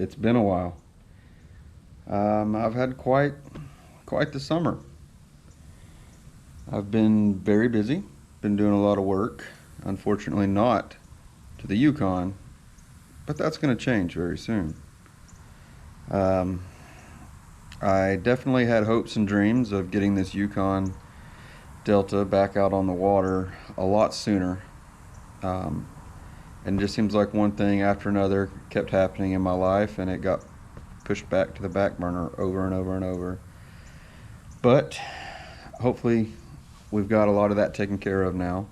It's been a while. I've had quite the summer. I've been very busy, been doing a lot of work. Unfortunately, not to the Yukon, but that's going to change very soon. Um, I definitely had hopes and dreams of getting this Yukon Delta back out on the water a lot sooner. Um, and it just seems like one thing after another kept happening in my life, and it got pushed back to the back burner over and over and over. But hopefully we've got a lot of that taken care of now,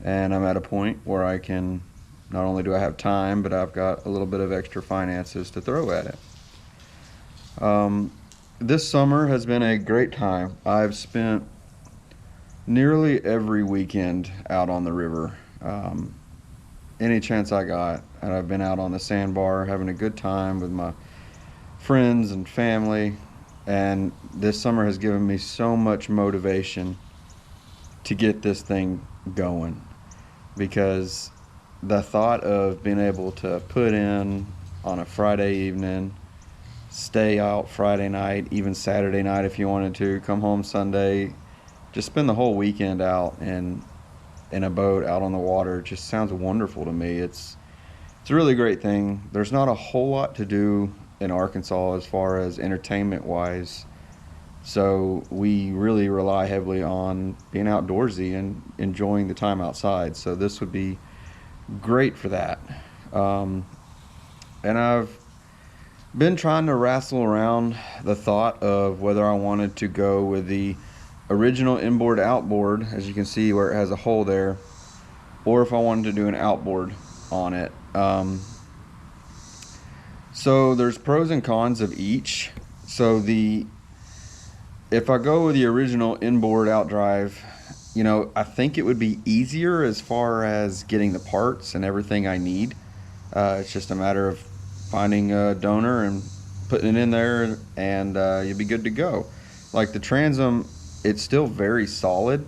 and I'm at a point where I can, not only do I have time, but I've got a little bit of extra finances to throw at it. This summer has been a great time. I've spent nearly every weekend out on the river, any chance I got, and I've been out on the sandbar having a good time with my friends and family. And this summer has given me so much motivation to get this thing going, because the thought of being able to put in on a Friday evening, stay out Friday night, even Saturday night if you wanted to, come home Sunday, just spend the whole weekend out and in a boat out on the water just sounds wonderful to me. It's a really great thing. There's not a whole lot to do in Arkansas as far as entertainment wise, so we really rely heavily on being outdoorsy and enjoying the time outside. So this would be great for that. And I've been trying to wrestle around the thought of whether I wanted to go with the original inboard outboard, as you can see where it has a hole there, or if I wanted to do an outboard on it. So there's pros and cons of each. So if I go with the original inboard outdrive, I think it would be easier as far as getting the parts and everything I need. It's just a matter of finding a donor and putting it in there, and you'll be good to go. Like the Transom, it's still very solid.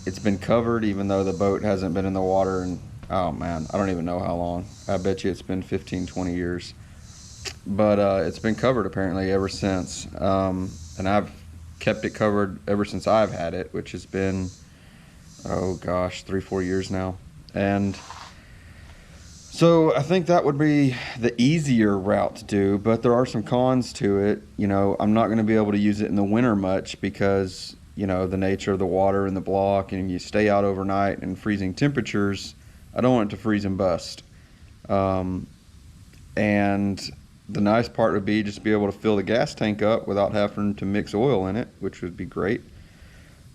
It's been covered even though the boat hasn't been in the water, and oh man, I don't even know how long. I bet you it's been 15-20 years, but it's been covered apparently ever since. And I've kept it covered ever since I've had it, which has been, oh gosh, 3-4 years now. And so I think that would be the easier route to do, but there are some cons to it. I'm not going to be able to use it in the winter much because, the nature of the water in the block, and you stay out overnight in freezing temperatures. I don't want it to freeze and bust. And the nice part would be just be able to fill the gas tank up without having to mix oil in it, which would be great.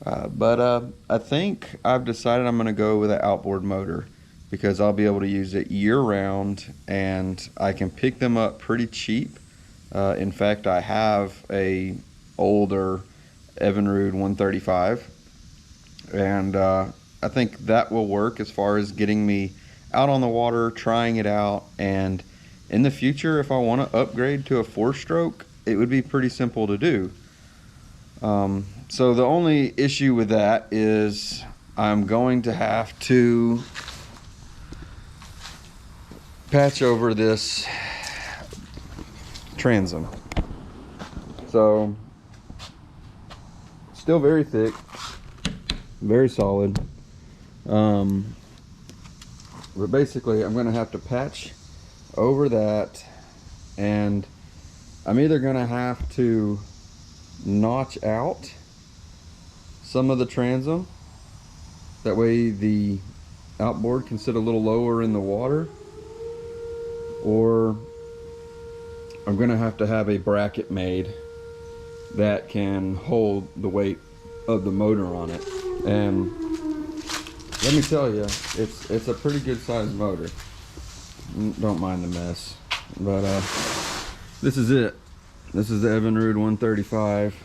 But I think I've decided I'm going to go with an outboard motor, because I'll be able to use it year round and I can pick them up pretty cheap. In fact, I have a older Evinrude 135, and I think that will work as far as getting me out on the water, trying it out. And in the future, if I want to upgrade to a 4-stroke, it would be pretty simple to do. So the only issue with that is I'm going to have to patch over this transom. So still very thick, very solid. But basically I'm going to have to patch over that, and I'm either going to have to notch out some of the transom, that way the outboard can sit a little lower in the water, or I'm going to have a bracket made that can hold the weight of the motor on it. And let me tell you, it's a pretty good sized motor. Don't mind the mess, but this is it. This is the Evinrude 135.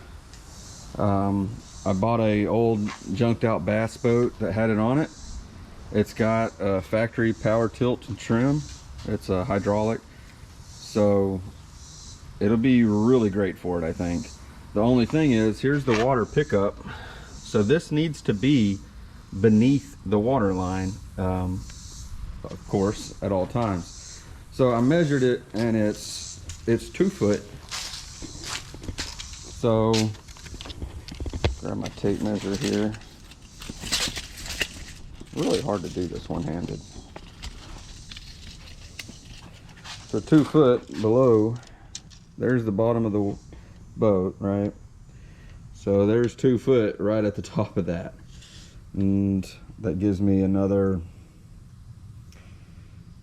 I bought a old junked out bass boat that had it on it. It's got a factory power tilt and trim. It's a hydraulic, so it'll be really great for it, I think. The only thing is, here's the water pickup, so this needs to be beneath the water line, of course, at all times. So I measured it, and it's 2 foot. So grab my tape measure here. Really hard to do this one-handed. So 2 foot below, there's the bottom of the boat, right? So there's 2 foot right at the top of that. And that gives me another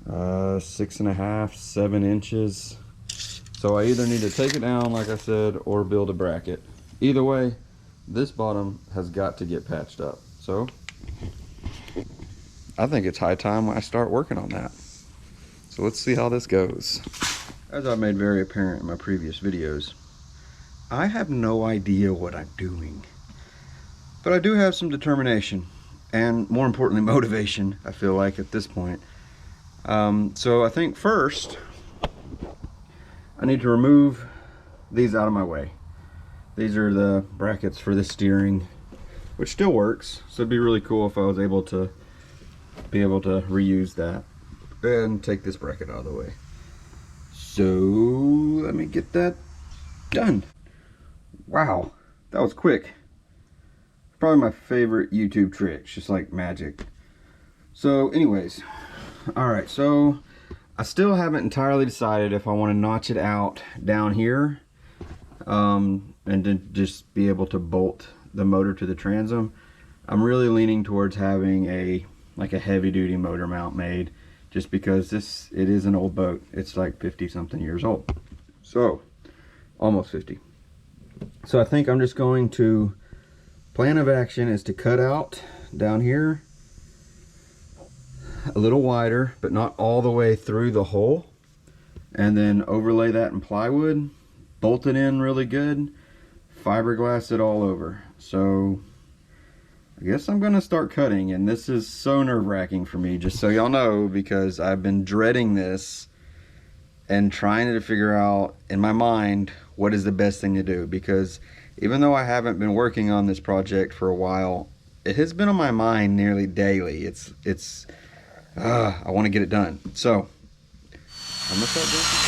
6.5, 7 inches. So I either need to take it down, like I said, or build a bracket. Either way, this bottom has got to get patched up. So I think it's high time I start working on that. So let's see how this goes. As I made very apparent in my previous videos, I have no idea what I'm doing. But I do have some determination, and more importantly, motivation, I feel like, at this point. So I think first, I need to remove these out of my way. These are the brackets for the steering, which still works. So it'd be really cool if I was able to reuse that and take this bracket out of the way. So let me get that done. Wow, that was quick. Probably my favorite YouTube trick, just like magic. So anyways, all right, so I still haven't entirely decided if I want to notch it out down here and then just be able to bolt the motor to the transom. I'm really leaning towards having a heavy duty motor mount made, just because it is an old boat. It's like 50 something years old. So almost 50. So I think I'm just going to, plan of action is to cut out down here a little wider, but not all the way through the hole, and then overlay that in plywood, bolt it in really good, fiberglass it all over. So I guess I'm gonna start cutting, and this is so nerve-wracking for me, just so y'all know, because I've been dreading this and trying to figure out in my mind what is the best thing to do, because even though I haven't been working on this project for a while, it has been on my mind nearly daily. I want to get it done. So I'm gonna start doing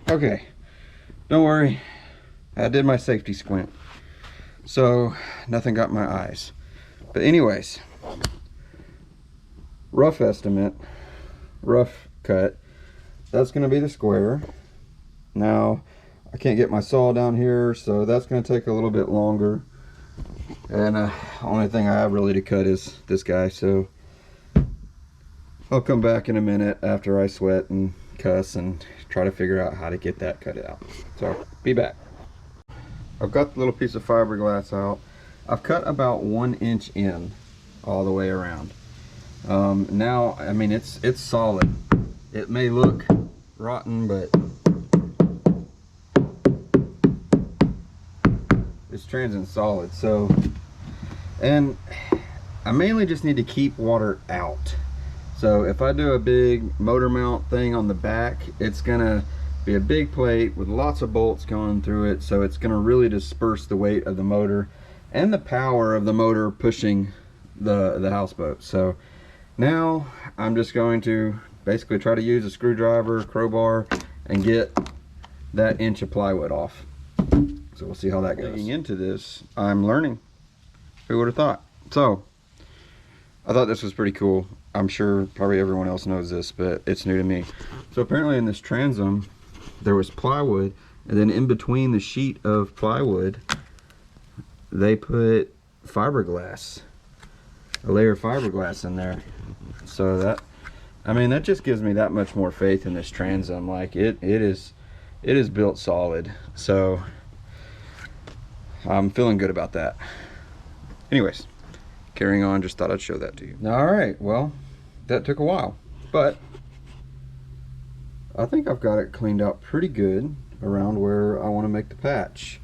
Okay, don't worry, I did my safety squint, so nothing got my eyes. But anyways, rough estimate, rough cut, that's going to be the square. Now I can't get my saw down here, so that's going to take a little bit longer, and only thing I have really to cut is this guy. So I'll come back in a minute after I sweat and cuss and try to figure out how to get that cut out. So be back. I've got the little piece of fiberglass out. I've cut about 1 inch in all the way around. Now, I mean, it's solid. It may look rotten, but this transom's solid. So, and I mainly just need to keep water out. So if I do a big motor mount thing on the back, it's gonna be a big plate with lots of bolts going through it, so it's going to really disperse the weight of the motor and the power of the motor pushing the houseboat. So now I'm just going to basically try to use a screwdriver, crowbar, and get that inch of plywood off. So we'll see how that goes. Digging into this, I'm learning. Who would have thought? So I thought this was pretty cool. I'm sure probably everyone else knows this, but it's new to me. So apparently in this transom, there was plywood, and then in between the sheet of plywood, they put fiberglass, a layer of fiberglass in there. So that, I mean, that just gives me that much more faith in this transom. Like it is built solid. So I'm feeling good about that. Anyways, carrying on, just thought I'd show that to you. All right, well, that took a while, but I think I've got it cleaned out pretty good around where I want to make the patch.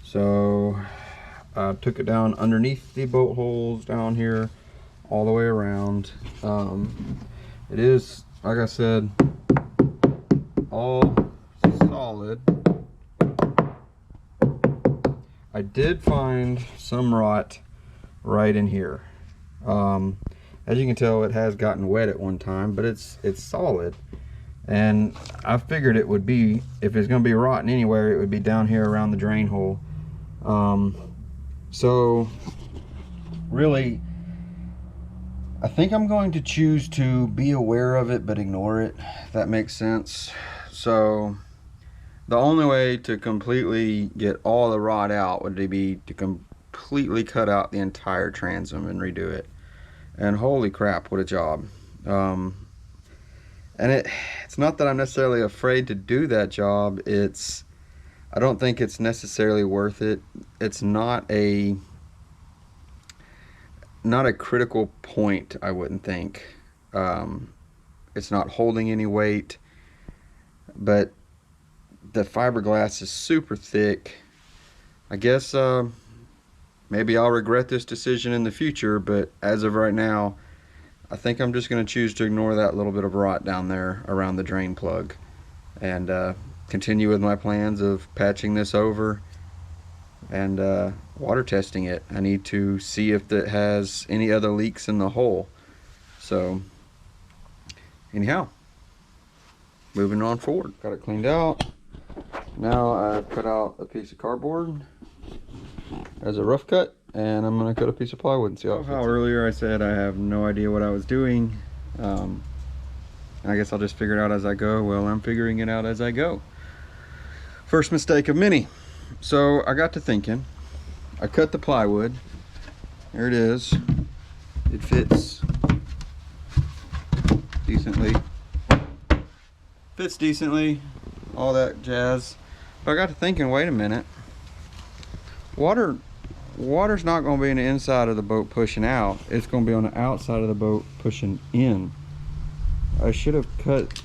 So I took it down underneath the boat holes down here all the way around. It is, like I said, all solid. I did find some rot right in here. As you can tell, it has gotten wet at one time, but it's solid. And I figured it would be, if it's going to be rotten anywhere, it would be down here around the drain hole. So really, I think I'm going to choose to be aware of it but ignore it, if that makes sense. So the only way to completely get all the rot out would be to completely cut out the entire transom and redo it. And holy crap, what a job. And it's not that I'm necessarily afraid to do that job. I don't think it's necessarily worth it. It's not a critical point, I wouldn't think. It's not holding any weight, but the fiberglass is super thick. I guess maybe I'll regret this decision in the future, but as of right now, I think I'm just going to choose to ignore that little bit of rot down there around the drain plug and continue with my plans of patching this over and water testing it. I need to see if it has any other leaks in the hole. So anyhow, moving on forward. Got it cleaned out. Now I've cut out a piece of cardboard as a rough cut, and I'm going to cut a piece of plywood and see how it fits. How earlier I said I have no idea what I was doing. I guess I'll just figure it out as I go. Well, I'm figuring it out as I go. First mistake of many. So I got to thinking. I cut the plywood. There it is. It fits decently. Fits decently. All that jazz. But I got to thinking, wait a minute. Water's not going to be on the inside of the boat pushing out. It's going to be on the outside of the boat pushing in. I should have cut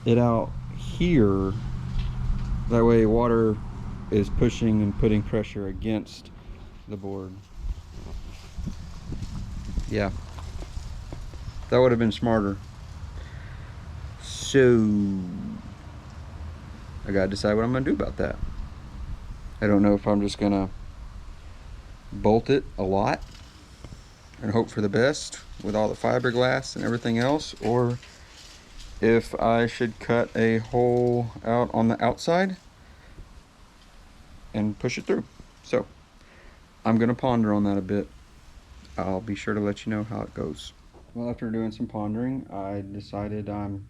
it out here. That way water is pushing and putting pressure against the board. Yeah. That would have been smarter. So I gotta decide what I'm gonna do about that. I don't know if I'm just gonna bolt it a lot and hope for the best with all the fiberglass and everything else, or if I should cut a hole out on the outside and push it through. So I'm gonna ponder on that a bit. I'll be sure to let you know how it goes. Well, after doing some pondering, I decided I'm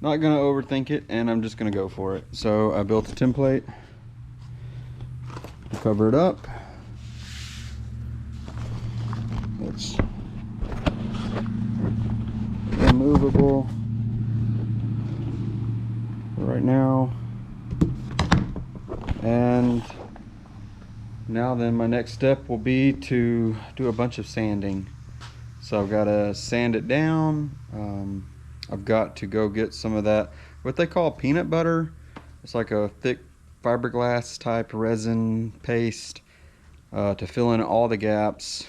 not gonna overthink it and I'm just gonna go for it. So I built a template, cover it up. It's immovable right now. And now then my next step will be to do a bunch of sanding. So I've got to sand it down. I've got to go get some of that, what they call peanut butter. It's like a thick fiberglass type resin paste to fill in all the gaps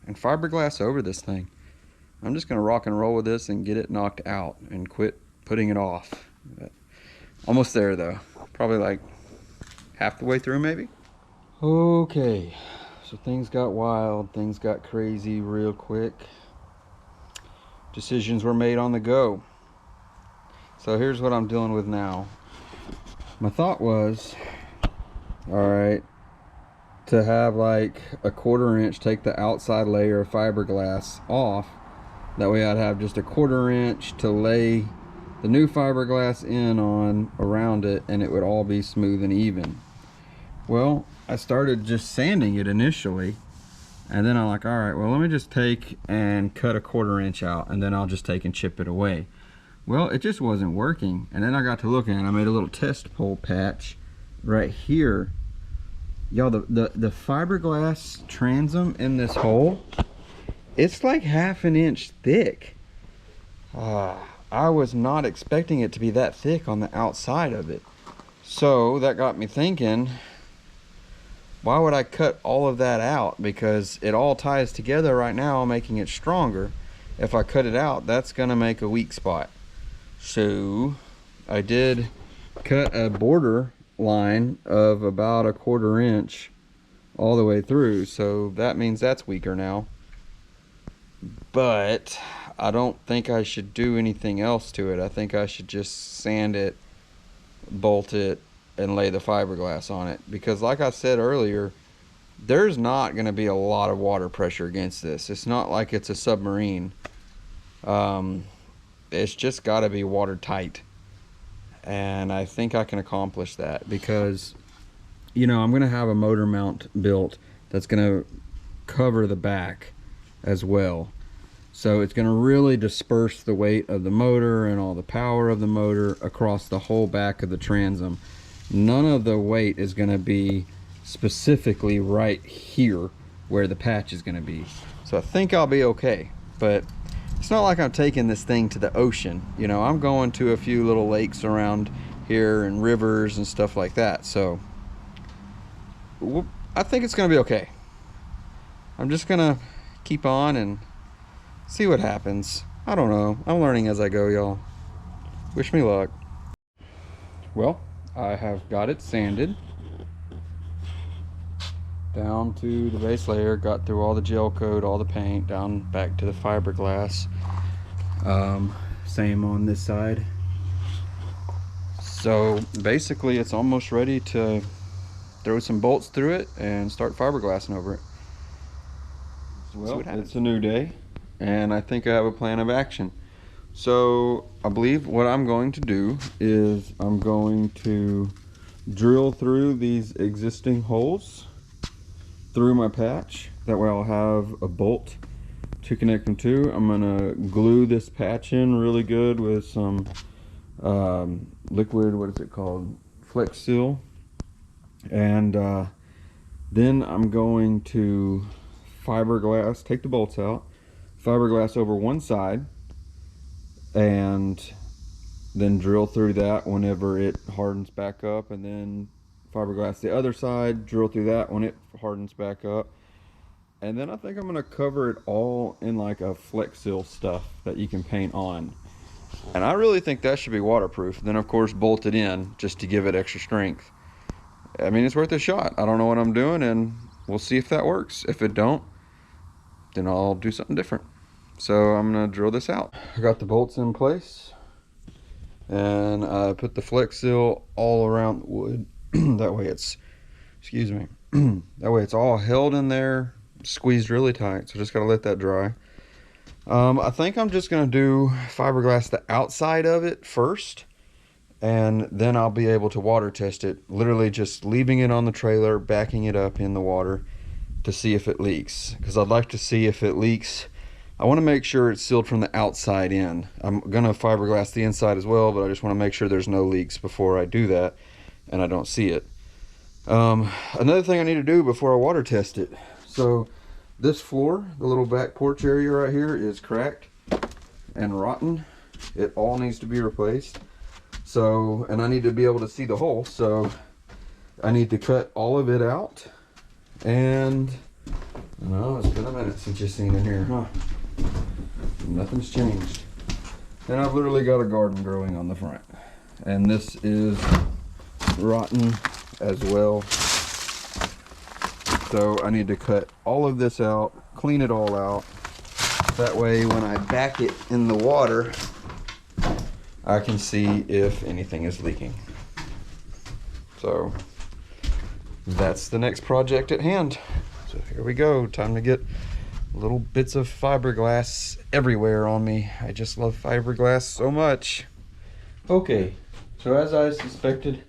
and fiberglass over this thing. I'm just gonna rock and roll with this and get it knocked out and quit putting it off. But Almost there though. Probably like half the way through maybe. Okay, so things got wild, things got crazy real quick. Decisions were made on the go. So here's what I'm dealing with now. My thought was, all right, to have like a 1/4 inch, take the outside layer of fiberglass off. That way I'd have just a 1/4 inch to lay the new fiberglass in on around it, and it would all be smooth and even. Well, I started just sanding it initially, and then I'm like, all right, well, let me just take and cut a 1/4 inch out, and then I'll just take and chip it away. Well, it just wasn't working. And then I got to looking, and I made a little test hole patch right here. Y'all, the fiberglass transom in this hole, it's like 1/2 inch thick. I was not expecting it to be that thick on the outside of it. So that got me thinking, why would I cut all of that out? Because it all ties together right now, making it stronger. If I cut it out, that's gonna make a weak spot. So I did cut a border line of about a 1/4 inch all the way through. So that means that's weaker now. But I don't think I should do anything else to it. I think I should just sand it, bolt it, and lay the fiberglass on it. Because like I said earlier, there's not going to be a lot of water pressure against this. It's not like it's a submarine. It's just got to be watertight. And I think I can accomplish that because, you know, I'm going to have a motor mount built that's going to cover the back as well. So it's going to really disperse the weight of the motor and all the power of the motor across the whole back of the transom. None of the weight is going to be specifically right here where the patch is going to be. So I think I'll be okay. But it's not like I'm taking this thing to the ocean. You know, I'm going to a few little lakes around here and rivers and stuff like that. So I think it's going to be okay. I'm just going to keep on and see what happens. I don't know. I'm learning as I go, y'all. Wish me luck. Well, I have got it sanded down to the base layer, got through all the gel coat, all the paint, down back to the fiberglass. Same on this side. So basically it's almost ready to throw some bolts through it and start fiberglassing over it. Well, it's a new day, and I think I have a plan of action. So I believe what I'm going to do is I'm going to drill through these existing holes through my patch. That way I'll have a bolt to connect them to. I'm gonna glue this patch in really good with some liquid, what is it called, Flex Seal. And then I'm going to fiberglass, take the bolts out, fiberglass over one side, and then drill through that whenever it hardens back up, and then fiberglass the other side, drill through that when it hardens back up. And then I think I'm going to cover it all in like a Flex Seal stuff that you can paint on. And I really think that should be waterproof. Then of course bolt it in just to give it extra strength. I mean, it's worth a shot. I don't know what I'm doing, and we'll see if that works. If it don't, then I'll do something different. So I'm going to drill this out. I got the bolts in place, and I put the Flex Seal all around the wood. That way it's, excuse me, that way it's all held in there, squeezed really tight. So just got to let that dry. I think I'm just going to do fiberglass the outside of it first, and then I'll be able to water test it, literally just leaving it on the trailer, backing it up in the water to see if it leaks. Because I'd like to see if it leaks. I want to make sure it's sealed from the outside in. I'm going to fiberglass the inside as well, but I just want to make sure there's no leaks before I do that and I don't see it. Another thing I need to do before I water test it. So this floor, the little back porch area right here, is cracked and rotten. It all needs to be replaced. So, and I need to be able to see the hole, so I need to cut all of it out. And I know it's been a minute since you've seen in here, huh? Nothing's changed. And I've literally got a garden growing on the front. and this is rotten as well. So I need to cut all of this out, clean it all out. That way when I back it in the water, I can see if anything is leaking. So that's the next project at hand. So here we go, time to get little bits of fiberglass everywhere on me. I just love fiberglass so much. Okay, so as I suspected,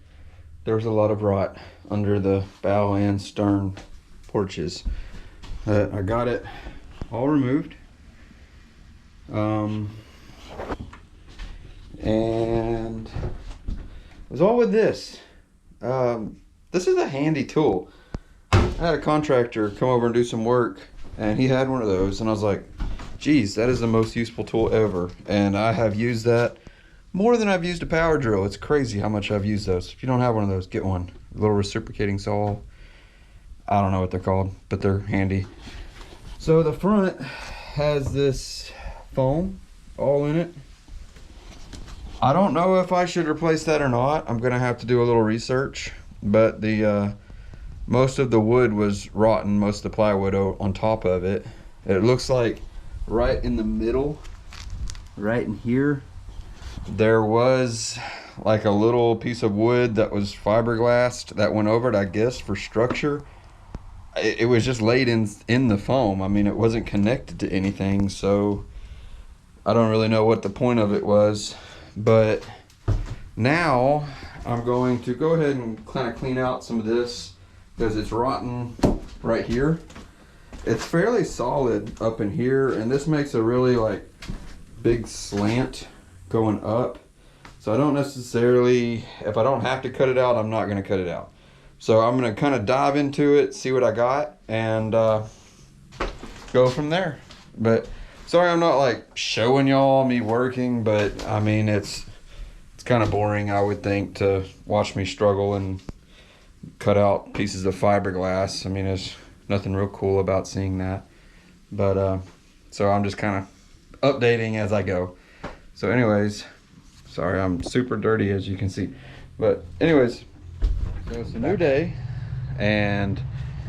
there was a lot of rot under the bow and stern porches. I got it all removed. And it was all with this. This is a handy tool. I had a contractor come over and do some work, and he had one of those, and I was like, geez, that is the most useful tool ever. And I have used that more than I've used a power drill. It's crazy how much I've used those. If you don't have one of those, get one. A little reciprocating saw. I don't know what they're called, but they're handy. So the front has this foam all in it. I don't know if I should replace that or not. I'm gonna have to do a little research, but the most of the wood was rotten, most of the plywood on top of it. It looks like right in the middle, right in here, there was like a little piece of wood that was fiberglassed that went over it, I guess, for structure. It was just laid in the foam. I mean, it wasn't connected to anything, so I don't really know what the point of it was. But now I'm going to go ahead and kind of clean out some of this because it's rotten right here. It's fairly solid up in here, and this makes a really like big slant going up. So I don't necessarily, if I don't have to cut it out, I'm not going to cut it out. So I'm going to kind of dive into it, see what I got, and go from there. But sorry I'm not like showing y'all me working, but I mean it's kind of boring, I would think, to watch me struggle and cut out pieces of fiberglass. I mean, there's nothing real cool about seeing that. But so I'm just kind of updating as I go. So anyways, sorry I'm super dirty as you can see. But anyways, so it's a new day and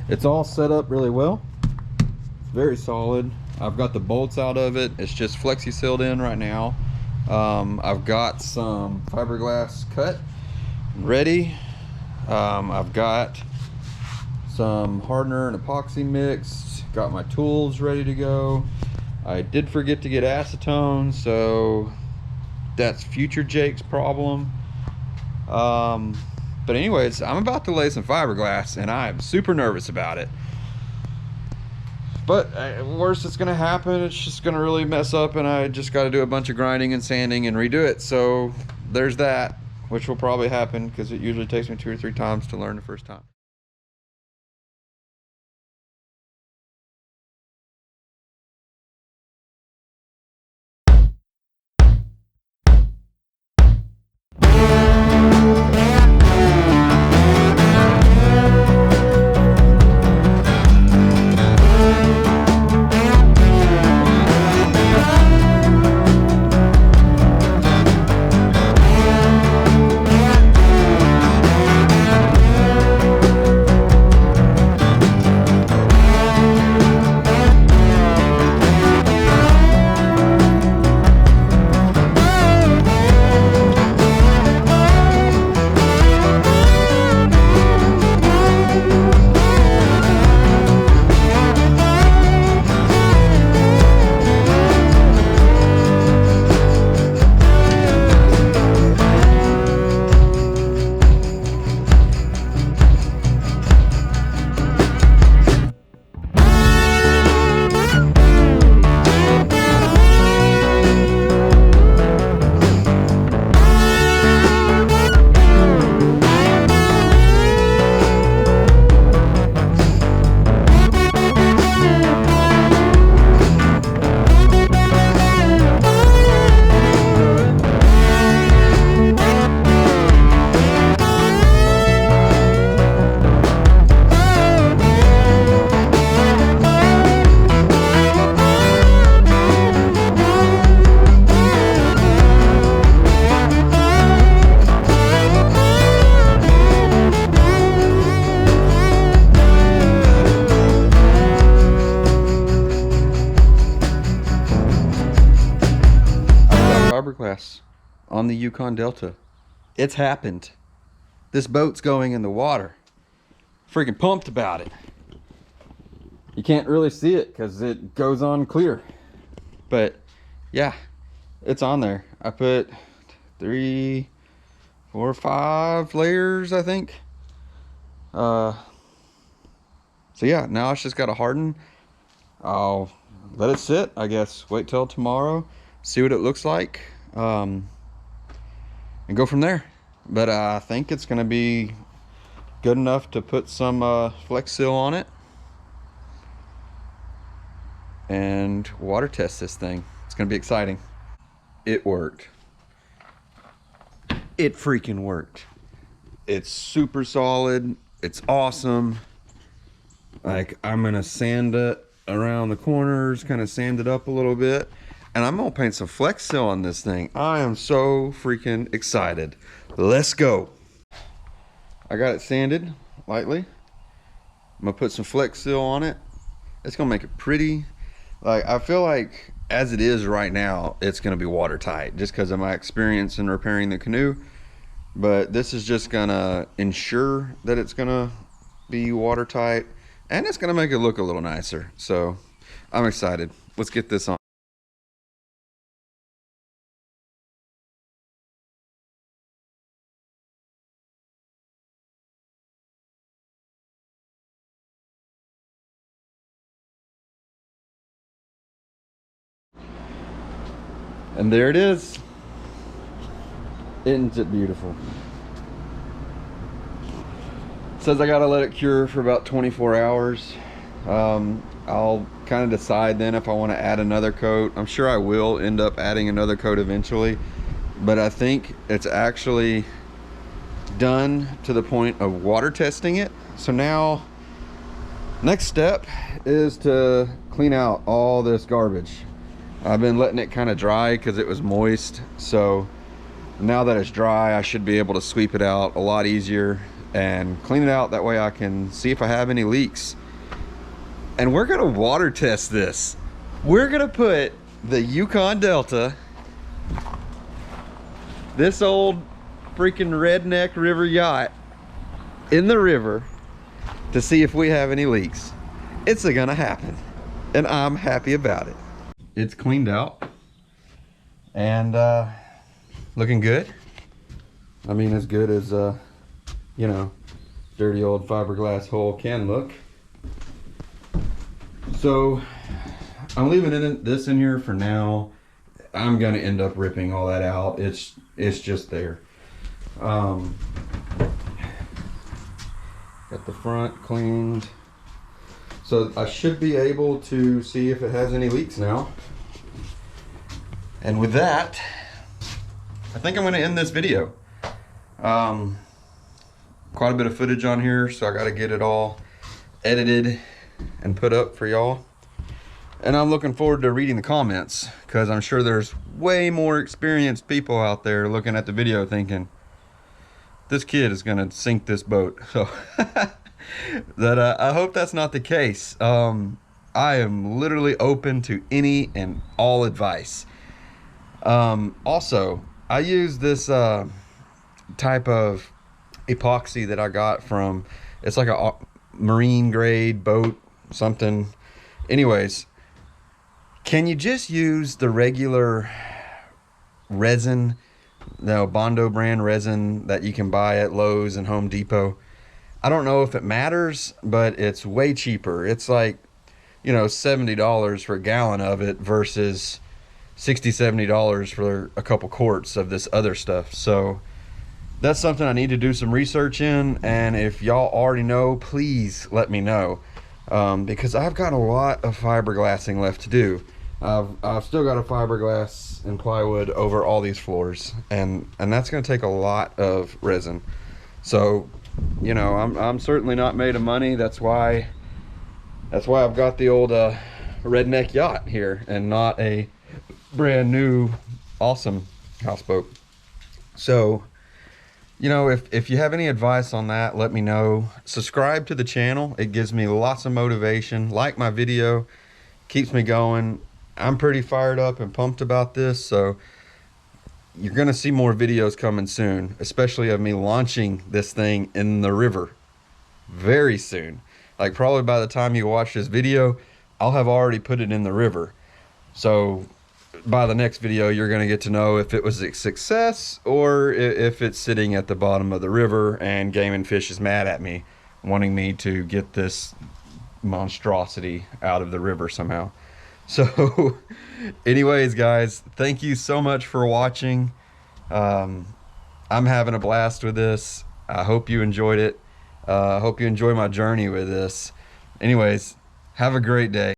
it's all set up really well. It's very solid. I've got the bolts out of it. It's just flexi sealed in right now. I've got some fiberglass cut ready. I've got some hardener and epoxy mixed. Got my tools ready to go. I did forget to get acetone, so that's future Jake's problem. But anyways, I'm about to lay some fiberglass and I'm super nervous about it. But worst that's gonna happen, it's just gonna really mess up and I just gotta do a bunch of grinding and sanding and redo it. So there's that, which will probably happen because it usually takes me 2 or 3 times to learn the first time. fiberglass on the Yukon Delta. It's happened. This boat's going in the water. Freaking pumped about it. You can't really see it because it goes on clear. But yeah, it's on there. I put 3, 4, 5 layers, I think. So yeah, now it's just got to harden. I'll let it sit, I guess. Wait till tomorrow, see what it looks like, and go from there. But I think it's going to be good enough to put some Flex Seal on it and water test this thing. It's going to be exciting. It worked. It freaking worked. It's super solid. It's awesome. Like, I'm going to sand it around the corners, kind of sand it up a little bit, and I'm going to paint some Flex Seal on this thing. I am so freaking excited. Let's go. I got it sanded lightly. I'm going to put some Flex Seal on it. It's going to make it pretty. Like, I feel like as it is right now, it's going to be watertight just because of my experience in repairing the canoe. But this is just going to ensure that it's going to be watertight, and it's going to make it look a little nicer. So I'm excited. Let's get this on. And there it is. Isn't it beautiful? It says I gotta let it cure for about 24 hours. I'll kind of decide then if I want to add another coat. I'm sure I will end up adding another coat eventually, but I think it's actually done to the point of water testing it. So now, next step is to clean out all this garbage. I've been letting it kind of dry because it was moist. So now that it's dry, I should be able to sweep it out a lot easier and clean it out. That way I can see if I have any leaks. And we're gonna water test this. We're gonna put the Yukon Delta, this old freaking redneck river yacht, in the river to see if we have any leaks. It's gonna happen, and I'm happy about it. It's cleaned out and looking good. I mean, as good as you know, dirty old fiberglass hull can look. So I'm leaving this in here for now. I'm gonna end up ripping all that out. It's just there. Got the front cleaned. So I should be able to see if it has any leaks now. And with that, I think I'm gonna end this video. Quite a bit of footage on here, so I gotta get it all edited and put up for y'all. And I'm looking forward to reading the comments, because I'm sure there's way more experienced people out there looking at the video thinking, this kid is gonna sink this boat. So that I hope that's not the case. I am literally open to any and all advice. Also, I use this type of epoxy that I got from, it's like a marine grade boat something. Anyways, can you just use the regular resin, the Bondo brand resin that you can buy at Lowe's and Home Depot? I don't know if it matters, but it's way cheaper. It's like, you know, $70 for a gallon of it versus $60-$70 for a couple quarts of this other stuff. So that's something I need to do some research in, and if y'all already know, please let me know, because I've got a lot of fiberglassing left to do. I've still got a fiberglass and plywood over all these floors, and that's going to take a lot of resin. So, you know, I'm certainly not made of money. That's why I've got the old redneck yacht here and not a brand new awesome houseboat. So, you know, if you have any advice on that, let me know. Subscribe to the channel. It gives me lots of motivation. Like my video, keeps me going. I'm pretty fired up and pumped about this. So you're going to see more videos coming soon, especially of me launching this thing in the river very soon. Like probably by the time you watch this video, I'll have already put it in the river. So by the next video, you're going to get to know if it was a success or if it's sitting at the bottom of the river and Game and Fish is mad at me, wanting me to get this monstrosity out of the river somehow. So anyways, guys, thank you so much for watching. I'm having a blast with this. I hope you enjoyed it. I hope you enjoy my journey with this. Anyways, have a great day.